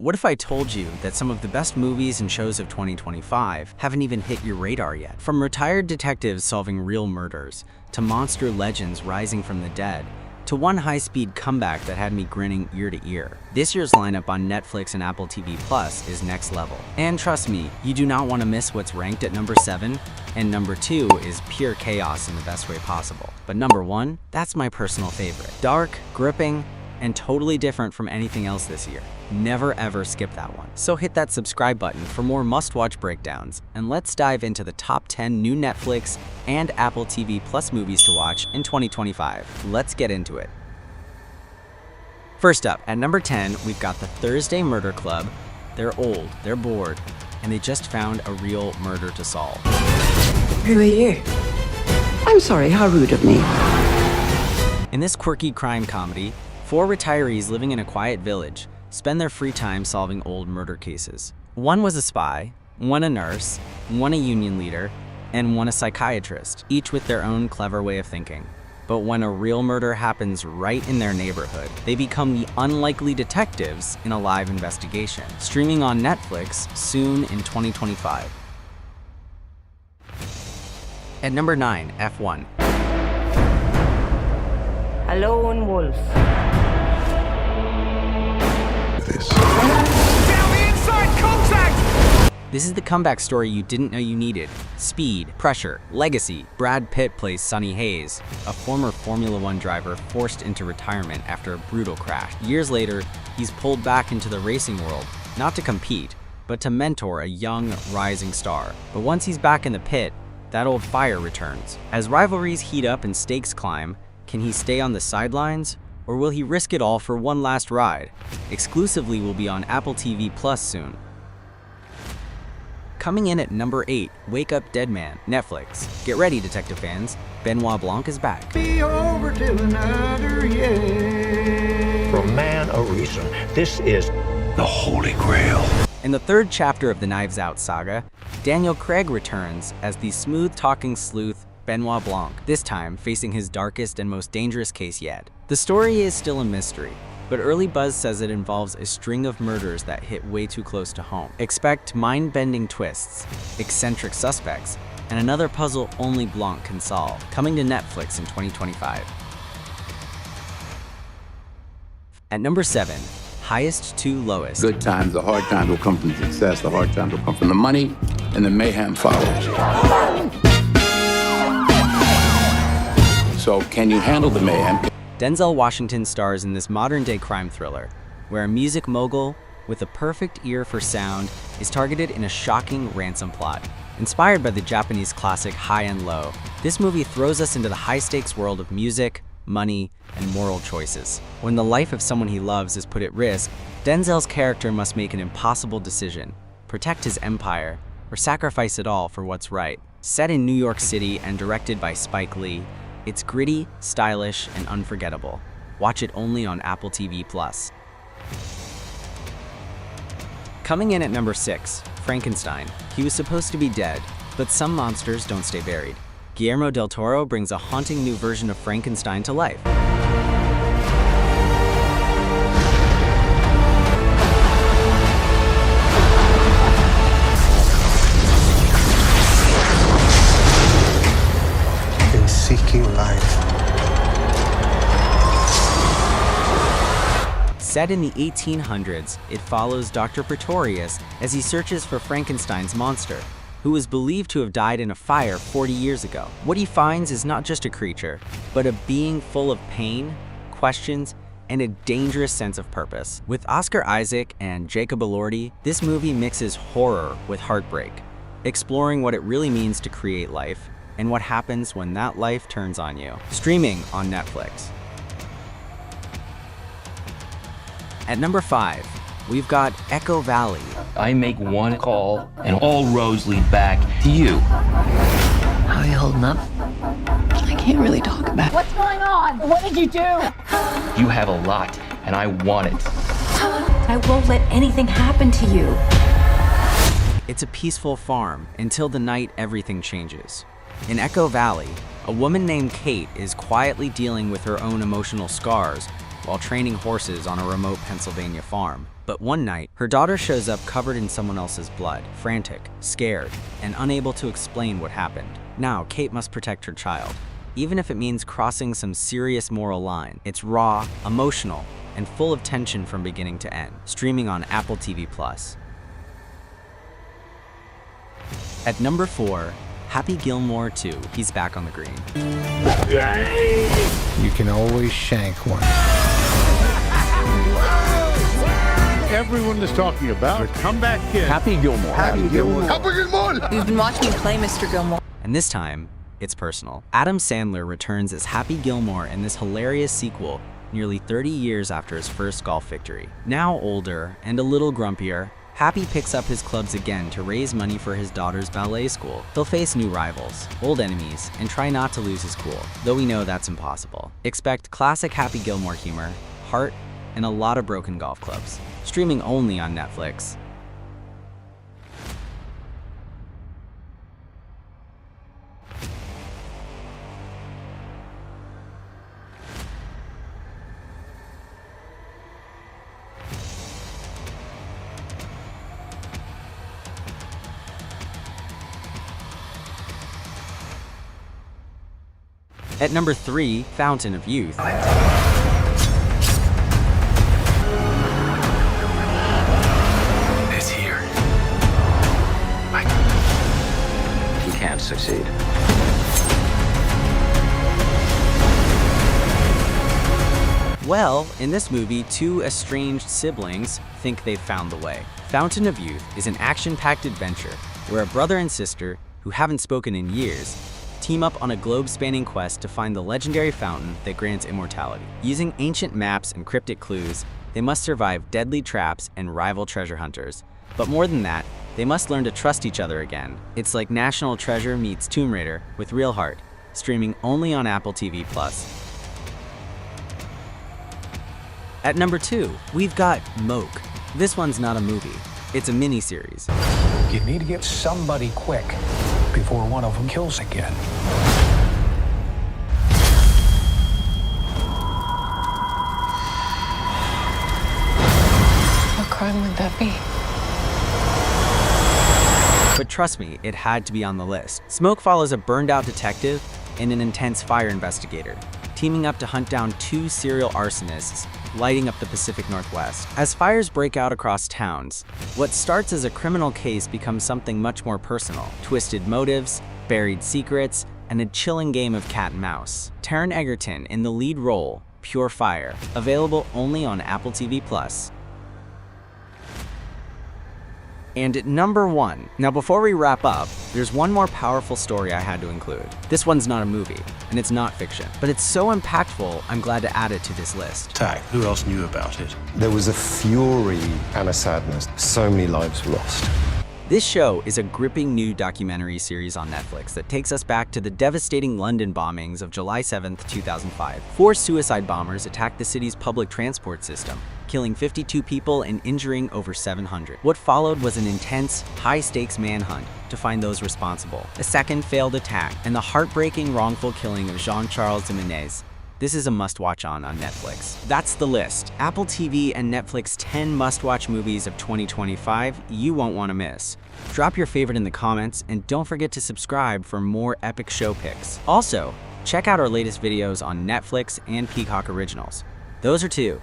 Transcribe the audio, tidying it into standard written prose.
What if I told you that some of the best movies and shows of 2025 haven't even hit your radar yet? From retired detectives solving real murders, to monster legends rising from the dead, to one high-speed comeback that had me grinning ear to ear. This year's lineup on Netflix and Apple TV Plus is next level. And trust me, you do not want to miss what's ranked at number 7, and number 2 is pure chaos in the best way possible. But number 1, that's my personal favorite. Dark, gripping, and totally different from anything else this year. Never ever skip that one. So hit that subscribe button for more must-watch breakdowns, and let's dive into the top 10 new Netflix and Apple TV Plus movies to watch in 2025. Let's get into it. First up, at number 10, we've got the Thursday Murder Club. They're old, they're bored, and they just found a real murder to solve. Who are you? I'm sorry, how rude of me. In this quirky crime comedy, 4 retirees living in a quiet village spend their free time solving old murder cases. One was a spy, one a nurse, one a union leader, and one a psychiatrist, each with their own clever way of thinking. But when a real murder happens right in their neighborhood, they become the unlikely detectives in a live investigation. Streaming on Netflix soon in 2025. At number 9, F1. A lone wolf. This is the comeback story you didn't know you needed. Speed, pressure, legacy. Brad Pitt plays Sonny Hayes, a former Formula One driver forced into retirement after a brutal crash. Years later, he's pulled back into the racing world, not to compete, but to mentor a young, rising star. But once he's back in the pit, that old fire returns. As rivalries heat up and stakes climb, can he stay on the sidelines, or will he risk it all for one last ride? Exclusively will be on Apple TV Plus soon. Coming in at number 8, Wake Up Dead Man, Netflix. Get ready, detective fans. Benoit Blanc is back. Be over till another year. For man a reason, this is The Holy Grail. In the 3rd chapter of the Knives Out saga, Daniel Craig returns as the smooth-talking sleuth Benoit Blanc, this time facing his darkest and most dangerous case yet. The story is still a mystery, but early buzz says it involves a string of murders that hit way too close to home. Expect mind-bending twists, eccentric suspects, and another puzzle only Blanc can solve, coming to Netflix in 2025. At number 7, Highest to Lowest. Good times, the hard times will come from success, the hard times will come from the money, and the mayhem follows. So, can you handle the mayhem? Denzel Washington stars in this modern-day crime thriller, where a music mogul with a perfect ear for sound is targeted in a shocking ransom plot. Inspired by the Japanese classic High and Low, this movie throws us into the high-stakes world of music, money, and moral choices. When the life of someone he loves is put at risk, Denzel's character must make an impossible decision: protect his empire, or sacrifice it all for what's right. Set in New York City and directed by Spike Lee, it's gritty, stylish, and unforgettable. Watch it only on Apple TV Plus. Coming in at number 6, Frankenstein. He was supposed to be dead, but some monsters don't stay buried. Guillermo del Toro brings a haunting new version of Frankenstein to life. Seeking life. Set in the 1800s, it follows Dr. Pretorius as he searches for Frankenstein's monster, who was believed to have died in a fire 40 years ago. What he finds is not just a creature, but a being full of pain, questions, and a dangerous sense of purpose. With Oscar Isaac and Jacob Elordi, this movie mixes horror with heartbreak, exploring what it really means to create life and what happens when that life turns on you. Streaming on Netflix. At number 5, we've got Echo Valley. I make one call and all roads lead back to you. How are you holding up? I can't really talk about it. What's going on? What did you do? You have a lot and I want it. I won't let anything happen to you. It's a peaceful farm until the night everything changes. In Echo Valley, a woman named Kate is quietly dealing with her own emotional scars while training horses on a remote Pennsylvania farm. But one night, her daughter shows up covered in someone else's blood, frantic, scared, and unable to explain what happened. Now, Kate must protect her child, even if it means crossing some serious moral line. It's raw, emotional, and full of tension from beginning to end. Streaming on Apple TV+. At number 4, Happy Gilmore 2. He's back on the green. You can always shank one. Everyone is talking about a comeback kid. Happy Gilmore. Happy Gilmore. We've been watching you play, Mr. Gilmore. And this time, it's personal. Adam Sandler returns as Happy Gilmore in this hilarious sequel nearly 30 years after his first golf victory. Now older and a little grumpier, Happy picks up his clubs again to raise money for his daughter's ballet school. He'll face new rivals, old enemies, and try not to lose his cool, though we know that's impossible. Expect classic Happy Gilmore humor, heart, and a lot of broken golf clubs. Streaming only on Netflix. At number 3, Fountain of Youth. It's here. He can't succeed. Well, in this movie, two estranged siblings think they've found the way. Fountain of Youth is an action-packed adventure where a brother and sister, who haven't spoken in years, team up on a globe-spanning quest to find the legendary fountain that grants immortality. Using ancient maps and cryptic clues, they must survive deadly traps and rival treasure hunters. But more than that, they must learn to trust each other again. It's like National Treasure meets Tomb Raider with real heart, streaming only on Apple TV+. At number 2, we've got Moke. This one's not a movie, it's a mini-series. You need to get somebody quick before one of them kills again. What crime would that be? But trust me, it had to be on the list. Smoke follows a burned-out detective and an intense fire investigator, teaming up to hunt down two serial arsonists, lighting up the Pacific Northwest. As fires break out across towns, what starts as a criminal case becomes something much more personal. Twisted motives, buried secrets, and a chilling game of cat and mouse. Taron Egerton in the lead role, Pure Fire, available only on Apple TV+. And at number 1, now before we wrap up, there's one more powerful story I had to include. This one's not a movie, and it's not fiction, but it's so impactful, I'm glad to add it to this list. Tag, who else knew about it? There was a fury and a sadness. So many lives were lost. This show is a gripping new documentary series on Netflix that takes us back to the devastating London bombings of July 7th, 2005. 4 suicide bombers attacked the city's public transport system, killing 52 people and injuring over 700. What followed was an intense, high-stakes manhunt to find those responsible. A second failed attack, and the heartbreaking wrongful killing of Jean-Charles Jimenez. This is a must-watch on Netflix. That's the list. Apple TV and Netflix 10 must-watch movies of 2025 you won't want to miss. Drop your favorite in the comments, and don't forget to subscribe for more epic show picks. Also, check out our latest videos on Netflix and Peacock Originals. Those are 2.